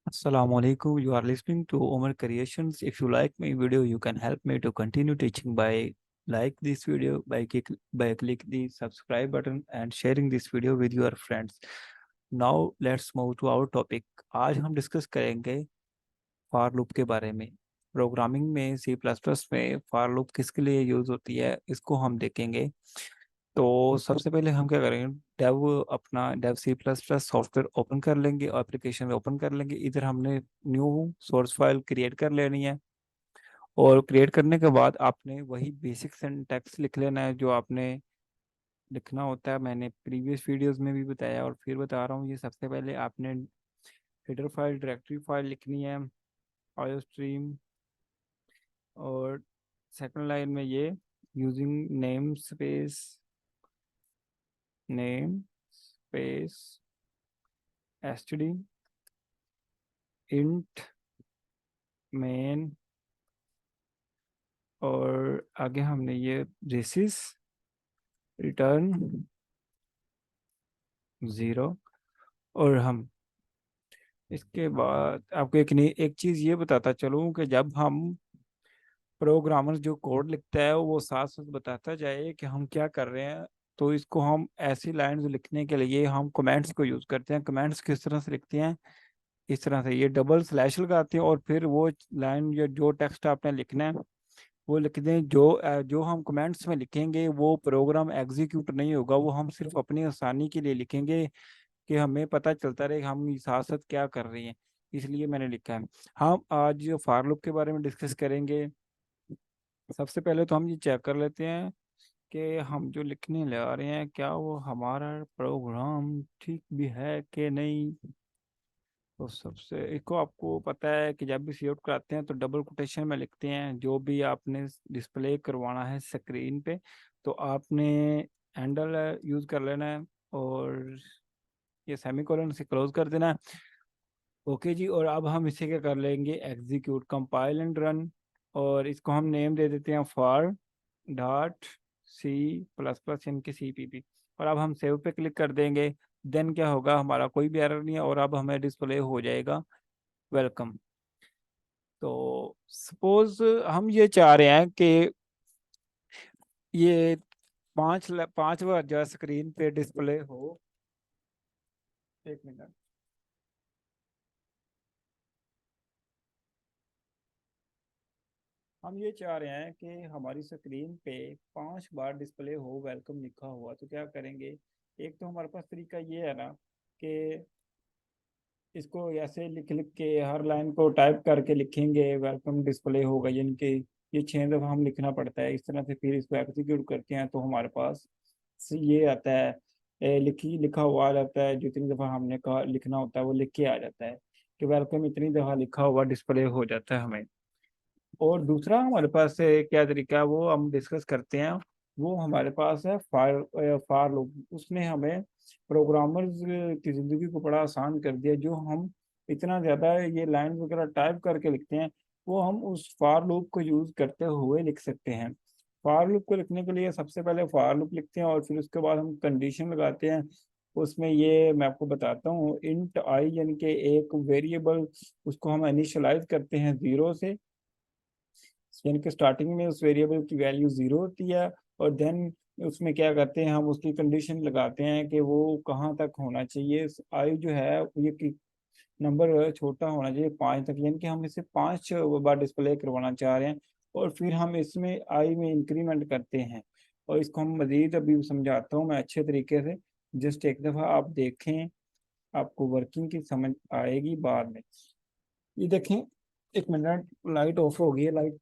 Assalamualaikum. You are listening to Omar Creations. If you like my video, you can help me to continue teaching by like this video, by click the subscribe button and sharing this video with your friends. Now let's move to our topic. आज हम discuss करेंगे for loop के बारे में। Programming में सी plus plus में for loop किसके लिए यूज होती है इसको हम देखेंगे। तो सबसे पहले हम क्या करेंगे, Dev C plus plus software open कर लेंगे, एप्लीकेशन ओपन कर लेंगे। इधर हमने न्यू सोर्स फाइल क्रिएट कर लेनी है और क्रिएट करने के बाद आपने वही बेसिक सिंटैक्स लिख लेना है जो आपने लिखना होता है। मैंने प्रीवियस वीडियोस में भी बताया और फिर बता रहा हूँ। ये सबसे पहले आपने हेडर फाइल, डायरेक्टरी फाइल लिखनी है, आईओ स्ट्रीम, और सेकंड लाइन में ये using name space STD int main, और आगे हमने ये दिस रिटर्न 0। और हम इसके बाद आपको एक चीज़ ये बताता चलूँ कि जब हम प्रोग्रामर जो कोड लिखता है वो साथ साथ बताता जाए कि हम क्या कर रहे हैं। तो इसको हम ऐसी लाइंस लिखने के लिए हम कमेंट्स को यूज़ करते हैं। कमेंट्स किस तरह से लिखते हैं, इस तरह से ये डबल स्लैश लगाते हैं और फिर वो लाइन या जो टेक्स्ट आपने लिखना है वो लिख दें। जो हम कमेंट्स में लिखेंगे वो प्रोग्राम एग्जीक्यूट नहीं होगा, वो हम सिर्फ अपनी आसानी के लिए लिखेंगे कि हमें पता चलता रहे कि हम साथ साथ क्या कर रहे हैं। इसलिए मैंने लिखा है। हम आज फॉर लूप के बारे में डिस्कस करेंगे। सबसे पहले तो हम ये चेक कर लेते हैं कि हम जो लिखने ले आ रहे हैं क्या वो हमारा प्रोग्राम ठीक भी है कि नहीं। तो सबसे इसको आपको पता है कि जब भी सी आउट कराते हैं तो डबल कोटेशन में लिखते हैं जो भी आपने डिस्प्ले करवाना है स्क्रीन पे। तो आपने हैंडल यूज कर लेना है और ये सेमीकोलन से क्लोज कर देना है। ओके जी, और अब हम इसे क्या कर लेंगे, एग्जीक्यूट, कंपाइल एंड रन। और इसको हम नेम दे देते हैं for dot C plus plus इनके CPP। और अब हम सेव पे क्लिक कर देंगे। देन क्या होगा, हमारा कोई भी एरर नहीं है और अब हमें डिस्प्ले हो जाएगा वेलकम। तो सपोज हम ये चाह रहे हैं कि ये पांच बार जो है स्क्रीन पे डिस्प्ले हो। एक मिनट। हम ये चाह रहे हैं कि हमारी स्क्रीन पे 5 बार डिस्प्ले हो वेलकम लिखा हुआ। तो क्या करेंगे, एक तो हमारे पास तरीका ये है ना कि इसको ऐसे लिख लिख के हर लाइन को टाइप करके लिखेंगे वेलकम डिस्प्ले होगा, यानी कि ये 6 दफ़ा हम लिखना पड़ता है। इस तरह से फिर इसको एग्जीक्यूट करते हैं तो हमारे पास ये आता है, लिखा हुआ आ जाता है। जितनी दफ़ा हमने कहा लिखना होता है वो लिख के आ जाता है कि वेलकम इतनी दफ़ा लिखा हुआ डिस्प्ले हो जाता है हमें। और दूसरा हमारे पास क्या तरीका है वो हम डिस्कस करते हैं। वो हमारे पास है फार लूप। उसने हमें प्रोग्रामर्स की ज़िंदगी को बड़ा आसान कर दिया। जो हम इतना ज़्यादा ये लाइन वगैरह टाइप करके लिखते हैं वो हम उस फार लूप को यूज़ करते हुए लिख सकते हैं। फार लूप को लिखने के लिए सबसे पहले फार लूप लिखते हैं और फिर उसके बाद हम कंडीशन लगाते हैं। उसमें ये मैं आपको बताता हूँ, इंट आई यानी कि एक वेरिएबल, उसको हम इनिशियलाइज करते हैं 0 से। यानी कि स्टार्टिंग में उस वेरिएबल की वैल्यू 0 होती है और देन उसमें क्या करते हैं, हम उसकी कंडीशन लगाते हैं कि वो कहाँ तक होना चाहिए। आई जो है ये कि नंबर छोटा होना चाहिए 5 तक, यानी कि हम इसे 5 बार डिस्प्ले करवाना चाह रहे हैं। और फिर हम इसमें आई में इंक्रीमेंट करते हैं और इसको हम मजीद अभी समझाता हूँ मैं अच्छे तरीके से। जस्ट एक दफ़ा आप देखें, आपको वर्किंग की समझ आएगी बाद में। ये देखें, एक मिनट, लाइट ऑफ हो गई है। लाइट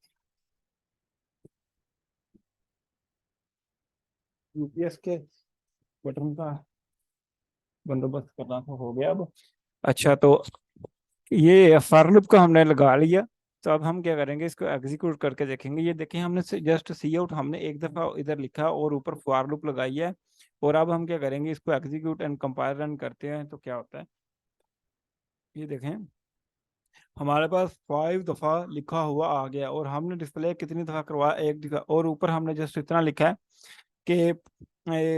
यूपीएस के बटन का बंदोबस्त करना तो हो गया अब। अच्छा, तो ये फॉर लूप का हमने लगा लिया। तो अब हम क्या करेंगे, इसको एग्जीक्यूट करके देखेंगे। ये देखें, हमने जस्ट सी आउट हमने एक दफ़ा इधर लिखा और ऊपर फॉर लूप लगाई है। और अब हम क्या करेंगे, इसको एग्जीक्यूट एंड कंपाइल रन करते हैं तो क्या होता है, ये देखें हमारे पास 5 दफ़ा लिखा हुआ आ गया। और हमने डिस्प्ले कितनी दफ़ा करवाया, एक दफ़ा। और ऊपर हमने जस्ट इतना लिखा है कि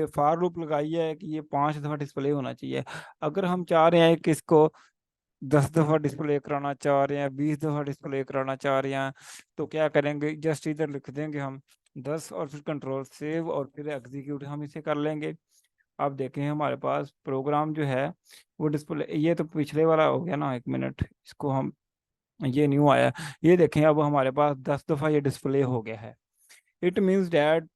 फार लूप लगाई है कि ये 5 दफ़ा डिस्प्ले होना चाहिए। अगर हम चाह रहे हैं कि इसको 10 दफ़ा डिस्प्ले कराना चाह रहे हैं, 20 दफ़ा डिस्प्ले कराना चाह रहे हैं, तो क्या करेंगे, जस्ट इधर लिख देंगे हम 10 और फिर कंट्रोल सेव और फिर एग्जीक्यूट हम इसे कर लेंगे। अब देखें हमारे पास प्रोग्राम जो है वो डिस्प्ले, ये तो पिछले वाला हो गया ना, 1 मिनट, इसको हम, ये न्यू आया, ये देखें अब हमारे पास 10 दफ़ा ये डिस्प्ले हो गया है। इट मीन्स डैट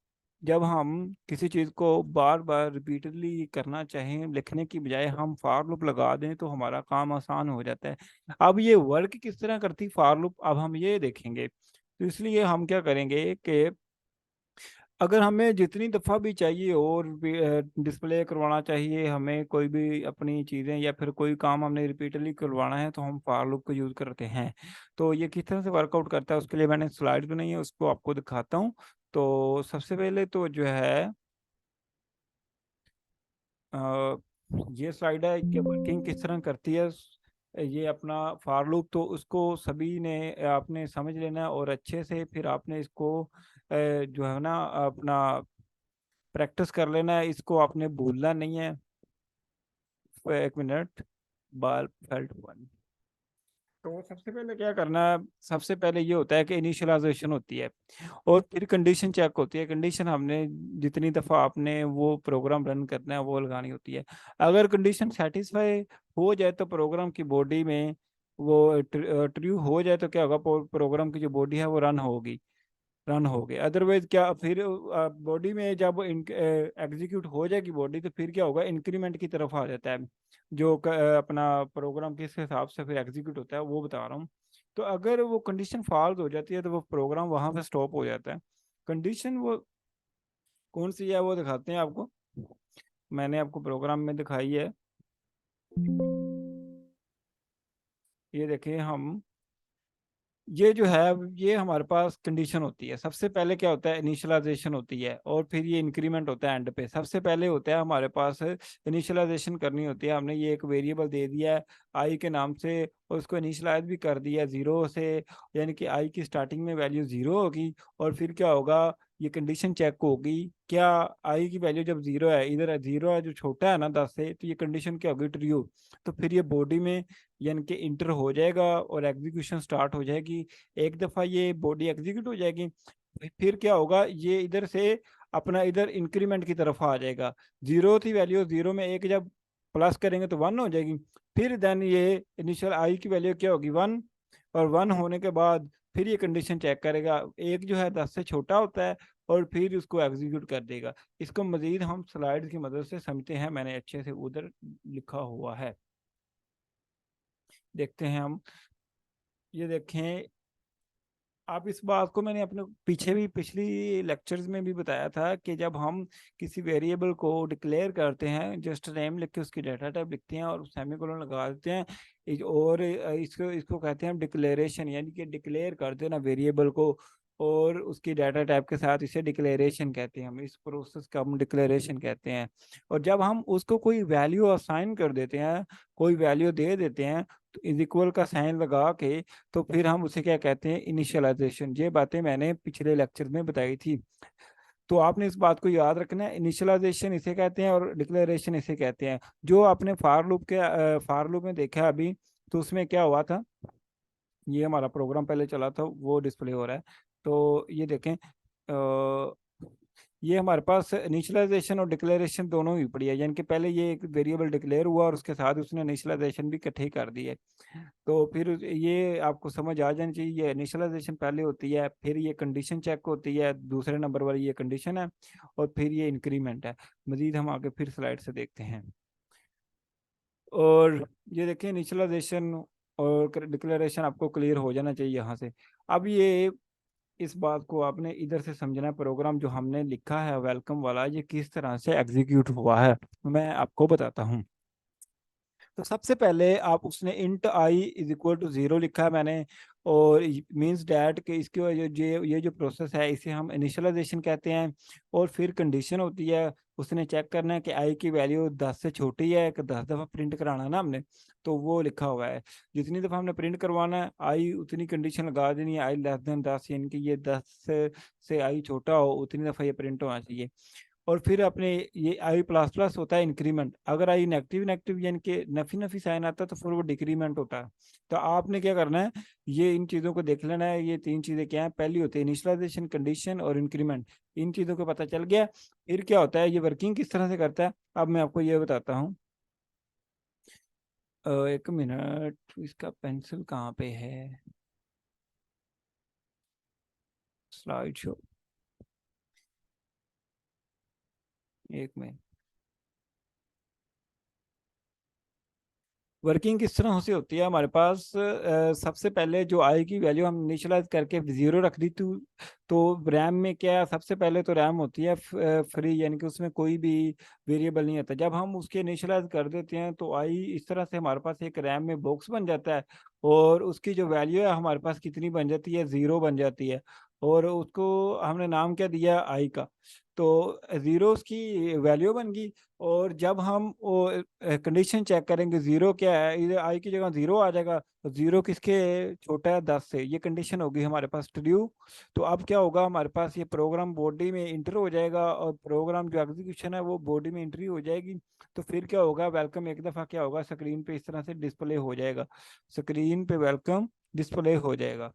जब हम किसी चीज़ को बार बार रिपीटेडली करना चाहें लिखने की बजाय हम फार लूप लगा दें तो हमारा काम आसान हो जाता है। अब ये वर्क किस तरह करती फार लूप, अब हम ये देखेंगे। तो इसलिए हम क्या करेंगे कि अगर हमें जितनी दफ़ा भी चाहिए और डिस्प्ले करवाना चाहिए, हमें कोई भी अपनी चीज़ें या फिर कोई काम हमने रिपीटली करवाना है तो हम फॉर लूप को यूज़ करते हैं। तो ये किस तरह से वर्कआउट करता है उसके लिए मैंने स्लाइड बनाई है, उसको आपको दिखाता हूँ। तो सबसे पहले तो जो है अ, ये स्लाइड है कि वर्किंग किस तरह करती है। ये अपना फॉर लूप तो उसको सभी ने आपने समझ लेना है और अच्छे से फिर आपने इसको जो है ना अपना प्रैक्टिस कर लेना है, इसको आपने भूलना नहीं है। 1 मिनट, बाल फेल्ट वन। तो सबसे पहले क्या करना है, सबसे पहले ये होता है कि इनिशियलाइजेशन होती है और फिर कंडीशन चेक होती है। कंडीशन हमने जितनी दफ़ा आपने वो प्रोग्राम रन करना है वो लगानी होती है। अगर कंडीशन सेटिस्फाई हो जाए तो प्रोग्राम की बॉडी में वो ट्रू हो जाए तो क्या होगा, प्रोग्राम की जो बॉडी है वो रन हो गए। अदरवाइज क्या फिर बॉडी में जब एग्जीक्यूट हो जाएगी बॉडी तो फिर क्या होगा, इंक्रीमेंट की तरफ आ जाता है, जो अपना प्रोग्राम किस हिसाब से फिर एग्जीक्यूट होता है वो बता रहा हूँ। तो अगर वो कंडीशन फॉल्स हो जाती है तो वो प्रोग्राम वहां पे स्टॉप हो जाता है। कंडीशन वो कौन सी है वो दिखाते हैं आपको, मैंने आपको प्रोग्राम में दिखाई है। ये देखिए हम, ये जो है ये हमारे पास कंडीशन होती है। सबसे पहले क्या होता है, इनिशियलाइजेशन होती है और फिर ये इंक्रीमेंट होता है एंड पे। सबसे पहले होता है हमारे पास इनिशियलाइजेशन करनी होती है, हमने ये एक वेरिएबल दे दिया है आई के नाम से और उसको इनिशियलाइज भी कर दिया जीरो से, यानी कि आई की स्टार्टिंग में वैल्यू जीरो होगी। और फिर क्या होगा, ये कंडीशन चेक होगी, क्या आई की वैल्यू जब जीरो है, इधर जीरो है जो छोटा है ना 10 से, तो ये कंडीशन क्या होगी, ट्रू। तो फिर ये बॉडी में यानी कि इंटर हो जाएगा और एग्जीक्यूशन स्टार्ट हो जाएगी। एक दफ़ा ये बॉडी एग्जीक्यूट हो जाएगी फिर क्या होगा, ये इधर से अपना इधर इंक्रीमेंट की तरफ आ जाएगा। जीरो थी वैल्यू, जीरो में एक जब प्लस करेंगे तो 1 हो जाएगी। फिर देन ये इनिशियल आई की वैल्यू क्या होगी, 1, और 1 होने के बाद फिर ये कंडीशन चेक करेगा, एक जो है 10 से छोटा होता है और फिर उसको एग्जीक्यूट कर देगा। इसको मजीद हम स्लाइड की मदद से समझते हैं, मैंने अच्छे से उधर लिखा हुआ है, देखते हैं हम। ये देखें, आप इस बात को मैंने अपने पीछे भी पिछली लेक्चर्स में भी बताया था कि जब हम किसी वेरिएबल को डिक्लेयर करते हैं, जस्ट नेम लिख के उसकी डाटा टाइप लिखते हैं और सेमीकोलन लगा देते हैं, और इसको इसको कहते हैं हम डिक्लेरेशन, यानी कि डिक्लेयर कर देना वेरिएबल को और उसकी डाटा टाइप के साथ, इसे डिक्लेरेशन कहते हैं। हम इस प्रोसेस का हम डिक्लेरेशन कहते हैं। और जब हम उसको कोई वैल्यू असाइन कर देते हैं, कोई वैल्यू दे देते हैं, तो इज इक्वल का साइन लगा के, तो फिर हम उसे क्या कहते हैं, इनिशियलाइजेशन। ये बातें मैंने पिछले लेक्चर में बताई थी, तो आपने इस बात को याद रखना है। इनिशियलाइजेशन इसे कहते हैं और डिक्लेरेशन इसे कहते हैं। जो आपने फार लूप में देखा अभी, तो उसमें क्या हुआ था, ये हमारा प्रोग्राम पहले चला था वो डिस्प्ले हो रहा है। तो ये देखें, ये हमारे पास इनिशियलाइजेशन और डिक्लेरेशन दोनों ही पड़ी है, यानी कि पहले ये एक वेरिएबल डिक्लेयर हुआ और उसके साथ उसने इनिशियलाइजेशन भी इकट्ठे ही कर दी है। तो फिर ये आपको समझ आ जानी चाहिए, ये इनिशियलाइजेशन पहले होती है, फिर ये कंडीशन चेक होती है, दूसरे नंबर वाली ये कंडीशन है, और फिर ये इंक्रीमेंट है। मजीद हम आगे फिर स्लाइड से देखते हैं। और ये देखिए इनिशियलाइजेशन और डिक्लेरेशन आपको क्लियर हो जाना चाहिए यहाँ से। अब ये इस बात को आपने इधर से समझना है, प्रोग्राम जो हमने लिखा है वेलकम वाला, ये किस तरह से एग्जीक्यूट हुआ है मैं आपको बताता हूँ। तो सबसे पहले आप उसने int I is equal to zero लिखा है मैंने, और मींस डैट कि इसकी ये जो प्रोसेस है इसे हम इनिशियलाइजेशन कहते हैं। और फिर कंडीशन होती है, उसने चेक करना है कि आई की वैल्यू 10 से छोटी है, कि 10 दफ़ा प्रिंट कराना है ना हमने, तो वो लिखा हुआ है। जितनी दफ़ा हमने प्रिंट करवाना है आई उतनी कंडीशन लगा देनी है, आई लेस देन 10, यानी कि ये 10 से आई छोटा हो उतनी दफ़ा ये प्रिंट होना चाहिए। और फिर अपने ये आई प्लस प्लस होता है इंक्रीमेंट। अगर आई नेगेटिव नेगेटिव यानी कि नफी नफी साइन आता है तो फिर वो डिक्रीमेंट होता है। तो आपने क्या करना है, ये इन चीज़ों को देख लेना है। ये तीन चीज़ें क्या है, पहली होती है इनिशियलाइजेशन, कंडीशन और इंक्रीमेंट। इन चीज़ों को पता चल गया, फिर क्या होता है, ये वर्किंग किस तरह से करता है अब मैं आपको ये बताता हूँ। एक मिनट, इसका पेंसिल कहाँ पे है, स्लाइड शो, एक मिनट। वर्किंग किस तरह से होती है हमारे पास, सबसे पहले जो आई की वैल्यू हम इनिशियलाइज करके जीरो रख दी तो रैम में क्या है, सबसे पहले तो रैम होती है फ्री, यानी कि उसमें कोई भी वेरिएबल नहीं आता। जब हम उसके इनिशियलाइज कर देते हैं तो आई इस तरह से हमारे पास एक रैम में बॉक्स बन जाता है, और उसकी जो वैल्यू है हमारे पास कितनी बन जाती है, जीरो बन जाती है। और उसको हमने नाम क्या दिया, आई का। तो जीरो उसकी वैल्यू बन गई। और जब हम वो कंडीशन चेक करेंगे, जीरो क्या है, इधर आई की जगह जीरो आ जाएगा, तो जीरो किसके छोटा है, 10 से, ये कंडीशन होगी हमारे पास ट्रू। तो अब क्या होगा, हमारे पास ये प्रोग्राम बॉडी में इंटर हो जाएगा, और प्रोग्राम जो एग्जीक्यूशन है वो बॉडी में एंट्री हो जाएगी। तो फिर क्या होगा, वेलकम एक दफ़ा क्या होगा, स्क्रीन पे इस तरह से डिस्प्ले हो जाएगा, स्क्रीन पे वेलकम डिस्प्ले हो जाएगा।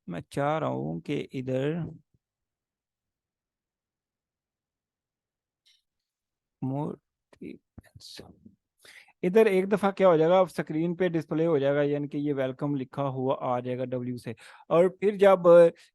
मैं चाह रहा हूँ कि इधर मोर, इधर एक दफा क्या हो जाएगा, स्क्रीन पे डिस्प्ले हो जाएगा, यानी कि ये वेलकम लिखा हुआ आ जाएगा डब्ल्यू से। और फिर जब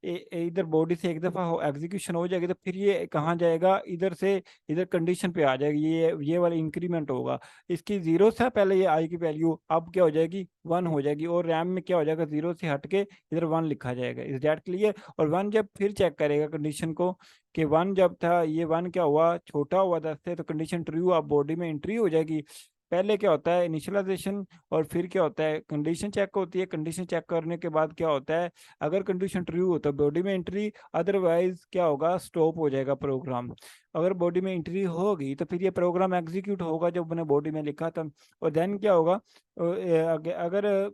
इधर बॉडी से एक दफा हो एग्जीक्यूशन हो जाएगी, तो फिर ये कहाँ जाएगा, इधर से इधर कंडीशन पे आ जाएगी, ये वाला इंक्रीमेंट होगा। इसकी जीरो से पहले ये आई की वैल्यू अब क्या हो जाएगी, वन हो जाएगी, और रैम में क्या हो जाएगा, जीरो से हट के इधर वन लिखा जाएगा। Is that clear? और वन जब फिर चेक करेगा कंडीशन को, कि वन जब था, ये वन क्या हुआ, छोटा हुआ 10 से, तो कंडीशन ट्रू, अब बॉडी में एंट्री हो जाएगी। पहले क्या होता है, इनिशियलाइजेशन, और फिर क्या होता है, कंडीशन चेक होती है। कंडीशन चेक करने के बाद क्या होता है, अगर कंडीशन ट्रू हो तो बॉडी में एंट्री, अदरवाइज क्या होगा, स्टॉप हो जाएगा प्रोग्राम। अगर बॉडी में एंट्री होगी तो फिर ये प्रोग्राम एग्जीक्यूट होगा जो मैंने बॉडी में लिखा था। और देन क्या होगा, अगर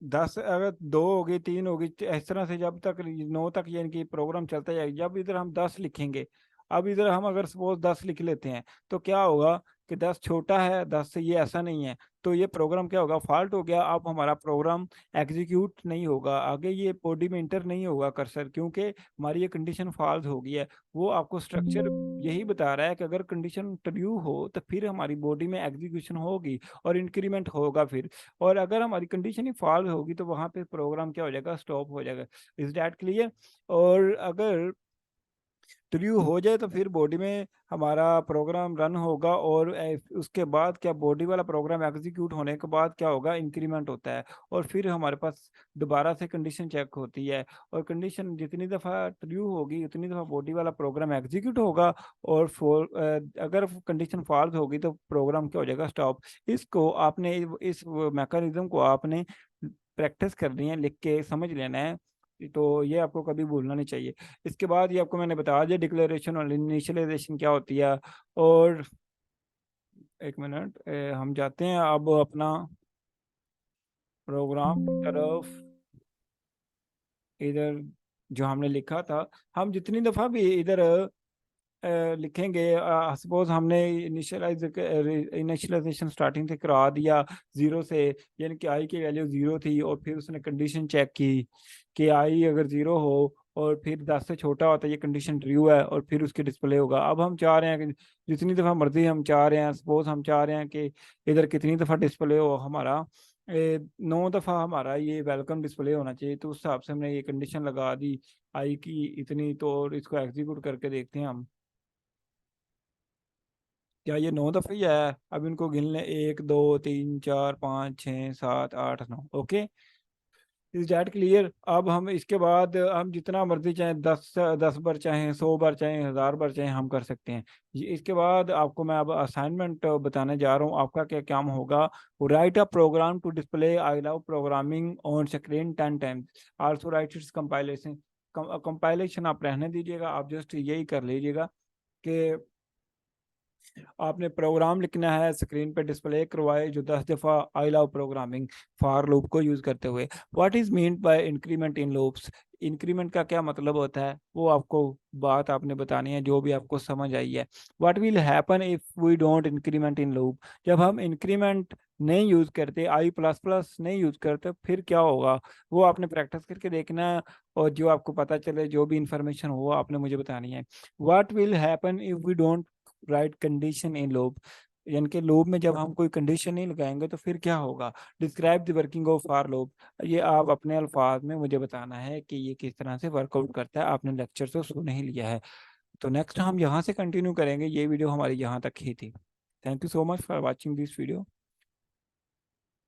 10, अगर दो होगी, तीन होगी, इस तरह से जब तक नौ तक यानी कि प्रोग्राम चलता जाएगा। जब इधर हम 10 लिखेंगे, अब इधर हम अगर सपोज 10 लिख लेते हैं, तो क्या होगा कि 10 छोटा है 10 से, ये ऐसा नहीं है, तो ये प्रोग्राम क्या होगा, फॉल्ट हो गया। अब हमारा प्रोग्राम एग्जीक्यूट नहीं होगा, आगे ये बॉडी में इंटर नहीं होगा कर्सर, क्योंकि हमारी ये कंडीशन फॉल्स हो गई है। वो आपको स्ट्रक्चर यही बता रहा है कि अगर कंडीशन ट्रू हो तो फिर हमारी बॉडी में एग्जीक्यूशन होगी और इंक्रीमेंट होगा फिर। और अगर हमारी कंडीशन ही फॉल्स होगी तो वहां पे प्रोग्राम क्या हो जाएगा, स्टॉप हो जाएगा। Is that clear? और अगर ट्रू हो जाए तो फिर बॉडी में हमारा प्रोग्राम रन होगा, और उसके बाद क्या, बॉडी वाला प्रोग्राम एग्जीक्यूट होने के बाद क्या होगा, इंक्रीमेंट होता है। और फिर हमारे पास दोबारा से कंडीशन चेक होती है, और कंडीशन जितनी दफ़ा ट्रू होगी उतनी दफ़ा बॉडी वाला प्रोग्राम एग्जीक्यूट होगा। और अगर कंडीशन फॉल्स होगी तो प्रोग्राम क्या हो जाएगा, स्टॉप। इसको आपने, इस मैकेनिज्म को आपने प्रैक्टिस करनी है, लिख के समझ लेना है, तो ये आपको कभी भूलना नहीं चाहिए। इसके बाद ये आपको मैंने बता दिया डिक्लेरेशन और इनिशियलाइजेशन क्या होती है। और एक मिनट, हम जाते हैं अब अपना प्रोग्राम की तरफ। इधर जो हमने लिखा था, हम जितनी दफ़ा भी इधर लिखेंगे, सपोज हमने इनिशियलाइजेशन स्टार्टिंग से करा दिया जीरो से, यानी कि आई की वैल्यू जीरो थी, और फिर उसने कंडीशन चेक की कि आई अगर जीरो हो और फिर 10 से छोटा होता है, ये कंडीशन ट्रू है, और फिर उसके डिस्प्ले होगा। अब हम चाह रहे हैं कि जितनी दफ़ा मर्जी हम चाह रहे हैं, सपोज हम चाह रहे हैं कि इधर कितनी दफ़ा डिस्प्ले हो हमारा, 9 दफ़ा हमारा ये वेलकम डिस्प्ले होना चाहिए। तो उस हिसाब से हमने ये कंडीशन लगा दी आई की इतनी। तो और इसको एग्जीक्यूट करके देखते हैं हम, क्या ये 9 दफे ही आया है? अब इनको गिन लें, 1 2 3 4 5 6 7 8 9। Okay, is that clear? अब हम इसके बाद हम जितना मर्जी चाहें, 10 बार चाहें, 100 बार चाहें, 1000 बार चाहें, हम कर सकते हैं। इसके बाद आपको मैं अब असाइनमेंट बताने जा रहा हूँ। आपका क्या काम होगा, write a program to display I love programming on screen 10 times, also write its compilation. Compilation आप रहने दीजिएगा, आप जस्ट यही कर लीजिएगा कि आपने प्रोग्राम लिखना है, स्क्रीन पे डिस्प्ले करवाए जो 10 दफ़ा आई लव प्रोग्रामिंग फॉर लूप को यूज करते हुए। What is mean by increment in loops, increment का क्या मतलब होता है वो आपको बात आपने बतानी है जो भी आपको समझ आई है। What will happen if we don't increment in loop, जब हम इंक्रीमेंट नहीं यूज करते, आई प्लस प्लस नहीं यूज करते, फिर क्या होगा वो आपने प्रैक्टिस करके देखना है, और जो आपको पता चले जो भी इंफॉर्मेशन हो आपने मुझे बतानी है। What will happen if we don't write condition in loop, यानी कि लूप में जब हम कोई कंडीशन नहीं लगाएंगे तो फिर क्या होगा। Describe the working of for loop, ये आप अपने अल्फाज में मुझे बताना है कि ये किस तरह से वर्कआउट करता है, आपने लेक्चर तो सुन ही लिया है। तो नेक्स्ट हम यहाँ से कंटिन्यू करेंगे, ये वीडियो हमारी यहाँ तक ही थी। Thank you so much for watching this video.